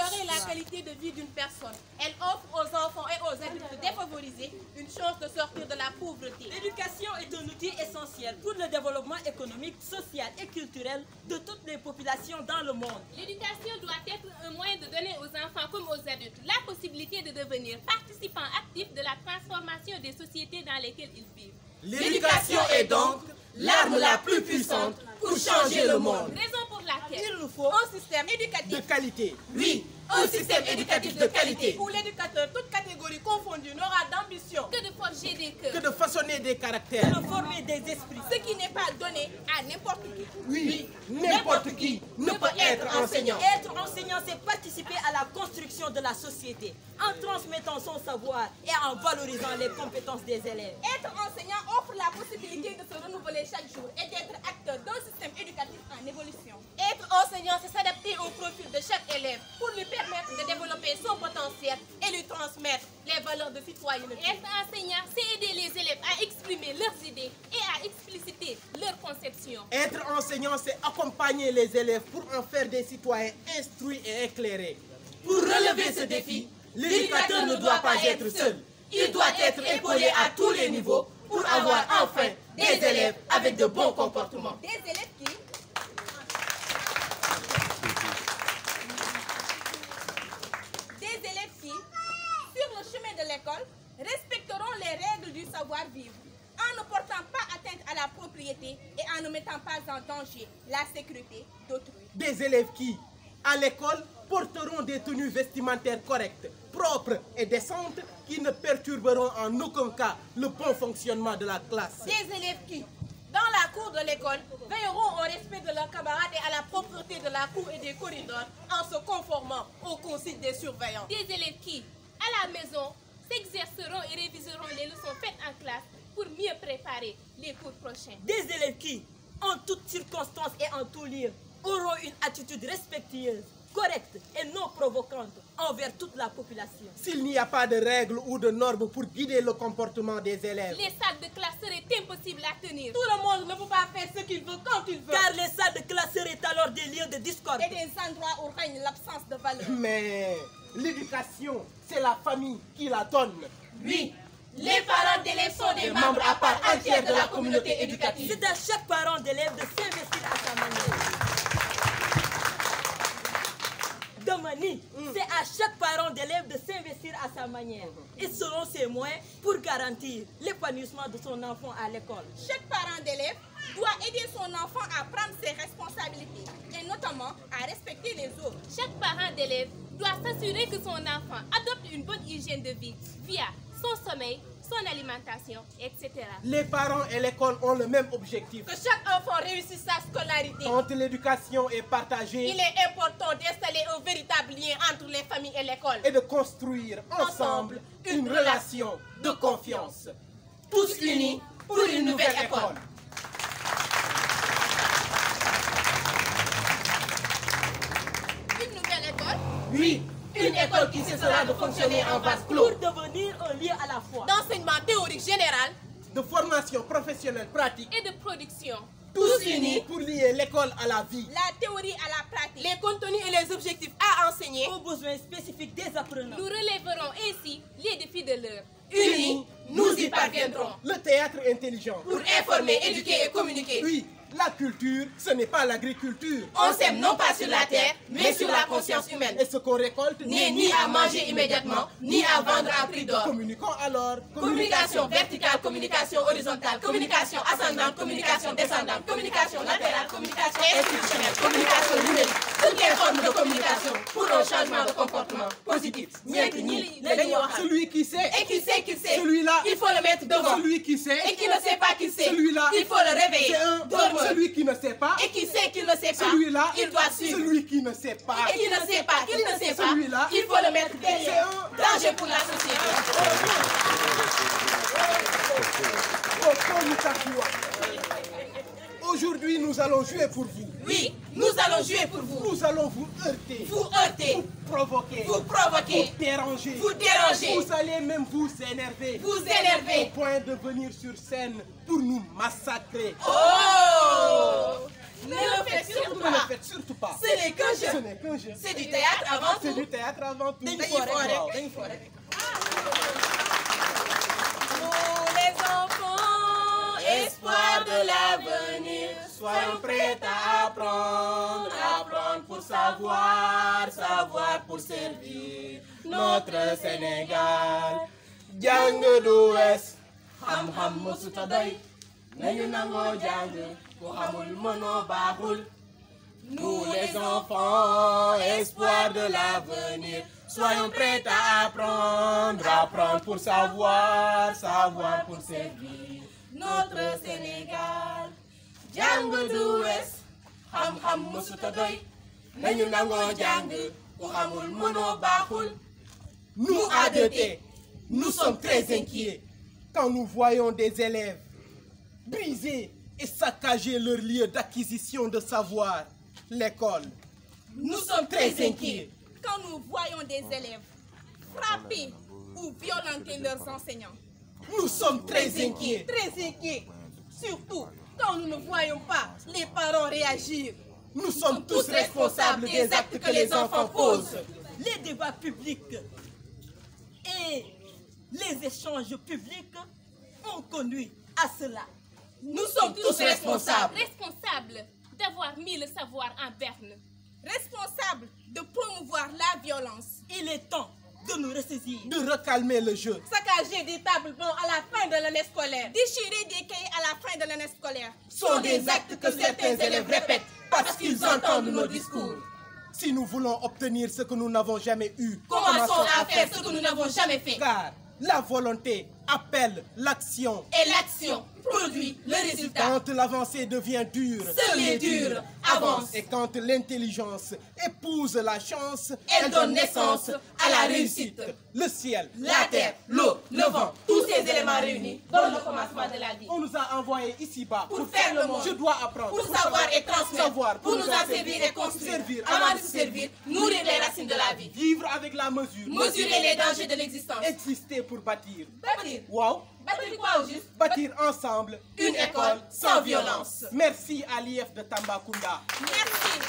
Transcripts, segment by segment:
améliorer la qualité de vie d'une personne. Elle offre aux enfants et aux adultes défavorisés une chance de sortir de la pauvreté. L'éducation est un outil essentiel pour le développement économique, social et culturel de toutes les populations dans le monde. L'éducation doit être un moyen de donner aux enfants comme aux adultes la possibilité de devenir participants actifs de la transformation des sociétés dans lesquelles ils vivent. L'éducation est donc l'arme la plus puissante pour changer le monde. Raison pour laquelle Il nous faut un système éducatif De qualité, oui, un système éducatif de qualité. où l'éducateur, toutes catégories confondues, n'aura d'ambition que de forger des Que cœurs, de façonner des caractères. de former des esprits. ce qui n'est pas donné à n'importe qui. Oui, n'importe qui ne peut être enseignant. Être enseignant, c'est participer à la construction de la société en transmettant son savoir et en valorisant les compétences des élèves. Être enseignant offre la possibilité de se renouveler chaque jour et d'être acteur d'un système éducatif en évolution. Être enseignant, c'est s'adapter au profil de chaque élève pour lui permettre de développer son potentiel et lui transmettre les valeurs de citoyenneté. Être enseignant, c'est aider les élèves à exprimer leurs idées et à expliciter leurs conceptions. Être enseignant, c'est accompagner les élèves pour en faire des citoyens instruits et éclairés. Pour relever ce défi, l'éducateur ne doit pas être seul. Il doit être épaulé à tous les niveaux pour avoir enfin des élèves avec de bons comportements. Des élèves qui sur le chemin de l'école, respecteront les règles du savoir-vivre en ne portant pas atteinte à la propriété et en ne mettant pas en danger la sécurité d'autrui. Des élèves qui, à l'école, porteront des tenues vestimentaires correctes, propres et décentes qui ne perturberont en aucun cas le bon fonctionnement de la classe. Des élèves qui, dans la cour de l'école, veilleront au respect de leurs camarades et à la propreté de la cour et des corridors en se conformant aux consignes des surveillants. Des élèves qui, à la maison, s'exerceront et réviseront les leçons faites en classe pour mieux préparer les cours prochains. Des élèves qui, en toutes circonstances et en tout lieu, auront une attitude respectueuse, correcte et non provocante envers toute la population. S'il n'y a pas de règles ou de normes pour guider le comportement des élèves, Les salles de classe seraient impossibles à tenir. Tout le monde ne peut pas faire ce qu'il veut quand il veut. Car les salles de classe seraient alors des lieux de discorde. Et des endroits où règne l'absence de valeur. mais l'éducation, c'est la famille qui la donne. Oui, les parents d'élèves sont des membres à part entière de la communauté éducative. C'est à chaque parent d'élève de s'investir à sa manière. Domani, c'est à chaque parent d'élève de s'investir à sa manière et selon ses moyens pour garantir l'épanouissement de son enfant à l'école. Chaque parent d'élève doit aider son enfant à prendre ses responsabilités et notamment à respecter les autres. Chaque parent d'élève doit s'assurer que son enfant adopte une bonne hygiène de vie via son sommeil, son alimentation, etc. Les parents et l'école ont le même objectif. Que chaque enfant réussisse sa scolarité. Quand l'éducation est partagée Il est important d'installer un véritable lien entre les familles et l'école. et de construire ensemble une relation de confiance. Tous unis pour une nouvelle école. Une nouvelle école Oui, une école qui cessera de fonctionner en vase Pour clos. devenir un lieu à la fois d'enseignement théorique général De formation professionnelle pratique. et de production. Tous unis pour lier l'école à la vie. La théorie à la pratique. Les contenus et les objectifs à enseigner. aux besoins spécifiques des apprenants. Nous relèverons ainsi les défis de l'heure. Unis, nous y parviendrons. Le théâtre intelligent. Pour informer, éduquer et communiquer. Oui, la culture, ce n'est pas l'agriculture. On sème non pas sur la terre, mais sur la conscience humaine. Et ce qu'on récolte N'est ni à manger immédiatement, ni à vendre à prix d'or. Communiquons alors. Communication verticale, communication horizontale, communication ascendante, communication descendante, communication latérale, communication institutionnelle, communication numérique. Toutes les formes de communication pour un changement de comportement positif. Celui qui sait. Et qui sait qu'il sait. Celui-là. Il faut le mettre devant. Celui qui sait. Et qui ne sait pas qu'il sait. Celui-là. Il faut le réveiller. C'est un. Dormeur. Celui qui ne sait pas. Et qui sait qu'il ne sait pas. Celui-là. Il doit suivre. Celui qui ne sait pas. Et qui ne sait pas qu'il ne sait pas. Celui-là. Il faut le mettre derrière. C'est un. Danger pour la société. Aujourd'hui, nous allons jouer pour vous. Oui, nous allons jouer pour vous. Nous allons vous heurter. Vous heurter. Vous provoquer. Vous provoquer. Vous déranger. Vous déranger. Vous allez même vous énerver. Vous énerver. Au point de venir sur scène pour nous massacrer. Oh! Ne le faites surtout Ne le pas. faites surtout pas. Ce n'est qu'un Ce jeu. n'est qu'un jeu. C'est du théâtre avant C'est tout. du théâtre avant tout. Dañu Dañuy fo rek. fo rek, Waaw. dañuy fo rek. Nous les enfants, espoir de l'avenir, Soyons prêts à apprendre, apprendre pour savoir, savoir pour servir notre Sénégal. Jàng du wees, xam-xam mësuta doy, nañu nangoo jàng, ku xamul mënoo baaxul. Nous les enfants, espoir de l'avenir, soyons prêts à apprendre, apprendre pour savoir, savoir pour servir notre Sénégal. Jàng du wees, xam-xam mësuta doy, nañu nangoo jàng, ku xamul mënoo baaxul. Nous, ADT, nous sommes très inquiets quand nous voyons des élèves briser et saccager leur lieu d'acquisition de savoir, l'école. Nous sommes très inquiets quand nous voyons des élèves frapper ou violenter leurs enseignants. Nous sommes très inquiets. Très inquiets, surtout quand nous ne voyons pas les parents réagir. Nous sommes tous responsables des actes que les enfants posent. les débats publics et les échanges publics ont conduit à cela. Nous sommes tous responsables. Responsable d'avoir mis le savoir en berne. Responsables de promouvoir la violence. Il est temps de nous ressaisir. De recalmer le jeu. Saccager des tables bancs à la fin de l'année scolaire. Déchirer des cahiers à la fin de l'année scolaire. Sont des actes que certains élèves répètent parce qu'ils entendent nos discours. Si nous voulons obtenir ce que nous n'avons jamais eu, Commençons à faire ce que nous n'avons jamais fait. car la volonté appelle l'action. Et l'action produit le résultat. Quand l'avancée devient dure, Seul les durs avancent. et quand l'intelligence épouse la chance, Elle donne naissance à la réussite. Le ciel, La terre, l'eau, le vent, tous ces éléments réunis donnent le commencement de la vie. on nous a envoyés ici-bas Pour faire le monde. Je dois apprendre. Pour savoir et transmettre, Savoir, pour nous en servir et construire, avant de se servir, nourrir les racines de la vie, Vivre avec la mesure. mesurer les dangers de l'existence, Exister pour bâtir. bâtir, Wow. bâtir quoi au juste? Bâtir ensemble Une école sans violence. Merci à l'IF de Tambacounda. Merci.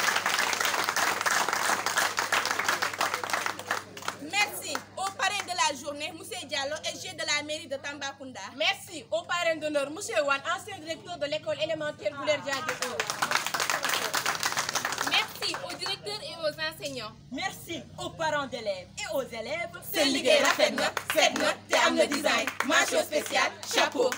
Merci au parrain de la journée, M. Diallo, SG de la mairie de Tambacounda. Merci au parrain d'honneur, M. Wan, ancien directeur de l'école élémentaire Boulère Diadjo. Merci aux directeurs et aux enseignants. Merci aux parents d'élèves et aux élèves. C'est liggéey rafet na, set na te am na design. Mention spéciale, chapeau.